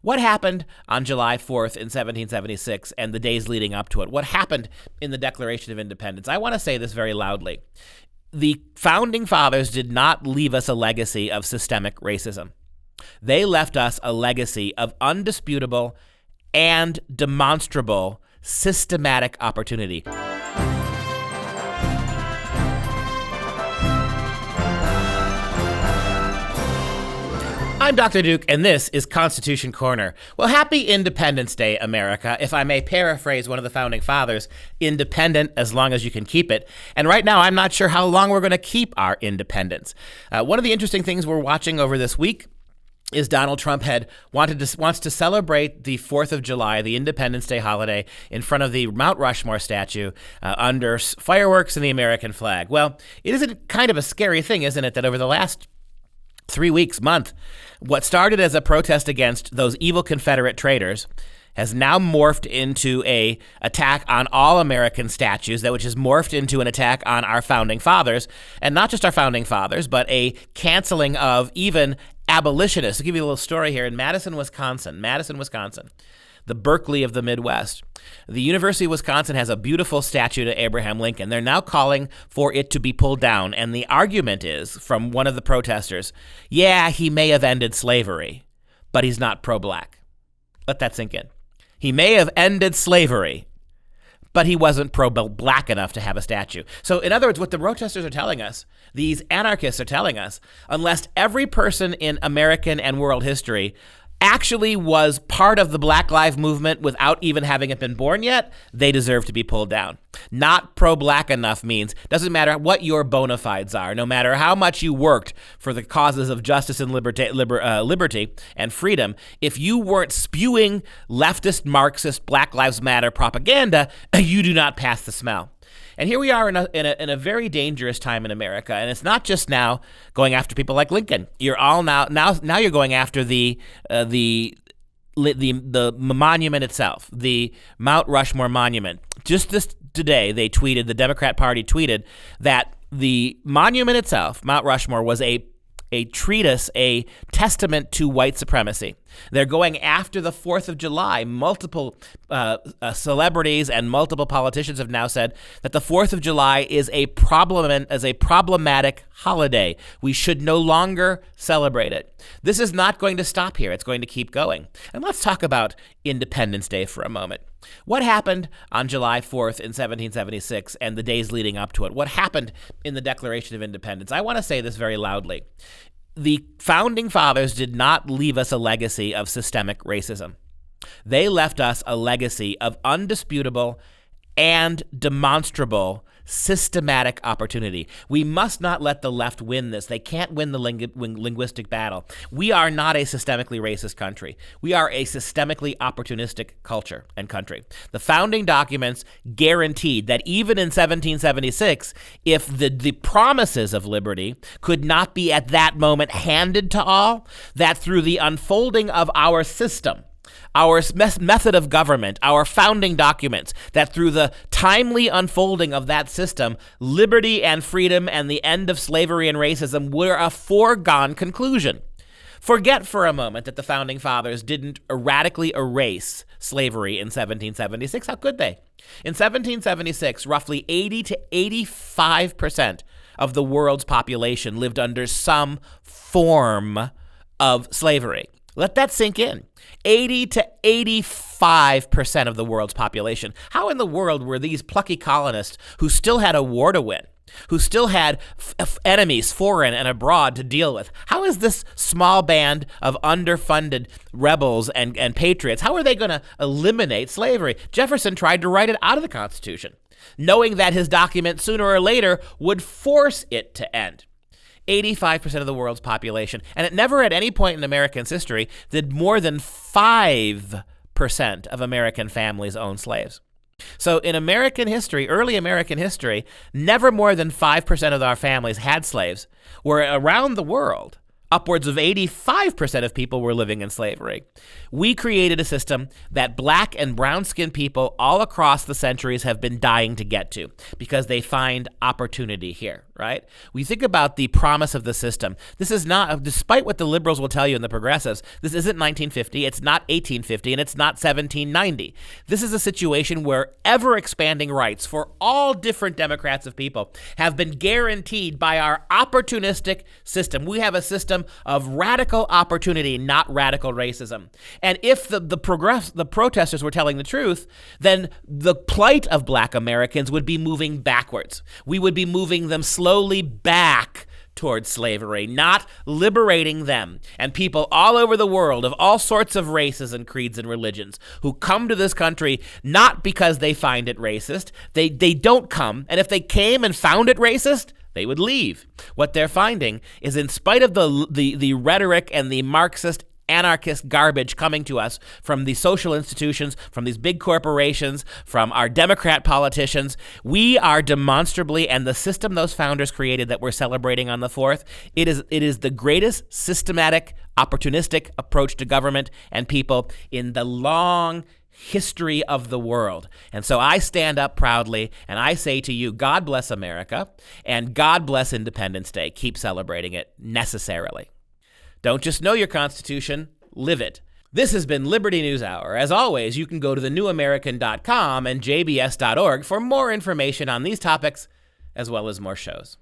What happened on July 4th in 1776 and the days leading up to it? What happened in the Declaration of Independence? I want to say this very loudly. The Founding Fathers did not leave us a legacy of systemic racism. They left us a legacy of undisputable and demonstrable systematic opportunity. I'm Dr. Duke, and this is Constitution Corner. Well, happy Independence Day, America. If I may paraphrase one of the Founding Fathers, independent as long as you can keep it. And right now, I'm not sure how long we're going to keep our independence. One of the interesting things we're watching over this week is Donald Trump wants to celebrate the 4th of July, the Independence Day holiday, in front of the Mount Rushmore statue under fireworks and the American flag. Well, it is kind of a scary thing, isn't it, that over the last 3 weeks, month, what started as a protest against those evil Confederate traitors has now morphed into an attack on all American statues, which has morphed into an attack on our Founding Fathers, and not just our Founding Fathers, but a canceling of even abolitionists. I'll give you a little story here. In Madison, Wisconsin, the Berkeley of the Midwest, the University of Wisconsin has a beautiful statue to Abraham Lincoln. They're now calling for it to be pulled down. And the argument is, from one of the protesters, yeah, he may have ended slavery, but he's not pro-black. Let that sink in. He may have ended slavery, but he wasn't pro-black enough to have a statue. So in other words, what the protesters are telling us, these anarchists are telling us, unless every person in American and world history actually was part of the Black Lives Movement without even having it been born yet, they deserve to be pulled down. Not pro-black enough means, doesn't matter what your bona fides are, no matter how much you worked for the causes of justice and liberty and freedom, if you weren't spewing leftist, Marxist, Black Lives Matter propaganda, you do not pass the smell. And here we are in a very dangerous time in America, and it's not just now going after people like Lincoln. You're all now you're going after the monument itself, the Mount Rushmore monument. Just today, the Democrat Party tweeted that the monument itself, Mount Rushmore, was a treatise, a testament to white supremacy. They're going after the 4th of July. Multiple celebrities and multiple politicians have now said that the 4th of July is a problematic holiday. We should no longer celebrate it. This is not going to stop here. It's going to keep going. And let's talk about Independence Day for a moment. What happened on July 4th in 1776 and the days leading up to it? What happened in the Declaration of Independence? I want to say this very loudly. The Founding Fathers did not leave us a legacy of systemic racism. They left us a legacy of undisputable and demonstrable systematic opportunity. We must not let the left win this. They can't win the linguistic battle. We are not a systemically racist country. We are a systemically opportunistic culture and country. The founding documents guaranteed that even in 1776, if the promises of liberty could not be at that moment handed to all, that through the unfolding of our system, our method of government, our founding documents, that through the timely unfolding of that system, liberty and freedom and the end of slavery and racism were a foregone conclusion. Forget for a moment that the Founding Fathers didn't radically erase slavery in 1776. How could they? In 1776, roughly 80 to 85% of the world's population lived under some form of slavery. Let that sink in. 80 to 85% of the world's population. How in the world were these plucky colonists who still had a war to win, who still had enemies foreign and abroad to deal with? How is this small band of underfunded rebels and patriots, how are they going to eliminate slavery? Jefferson tried to write it out of the Constitution, knowing that his document sooner or later would force it to end. 85% of the world's population. And it never at any point in American history did more than 5% of American families own slaves. So in American history, early American history, never more than 5% of our families had slaves, where around the world, upwards of 85% of people were living in slavery. We created a system that black and brown-skinned people all across the centuries have been dying to get to because they find opportunity here, right? We think about the promise of the system. This is not, despite what the liberals will tell you and the progressives, this isn't 1950, it's not 1850, and it's not 1790. This is a situation where ever-expanding rights for all different demographics of people have been guaranteed by our opportunistic system. We have a system of radical opportunity, not radical racism. And if the protesters were telling the truth, then the plight of black Americans would be moving backwards. We would be moving them slowly back towards slavery, not liberating them. And people all over the world of all sorts of races and creeds and religions who come to this country not because they find it racist. They don't come. And if they came and found it racist, they would leave. What they're finding is, in spite of the rhetoric and the Marxist anarchist garbage coming to us from the social institutions, from these big corporations, from our Democrat politicians, we are demonstrably, and the system those founders created that we're celebrating on the 4th, it is the greatest systematic, opportunistic approach to government and people in the long history of the world. And so I stand up proudly and I say to you, God bless America and God bless Independence Day. Keep celebrating it necessarily. Don't just know your Constitution, live it. This has been Liberty News Hour. As always, you can go to thenewamerican.com and jbs.org for more information on these topics, as well as more shows.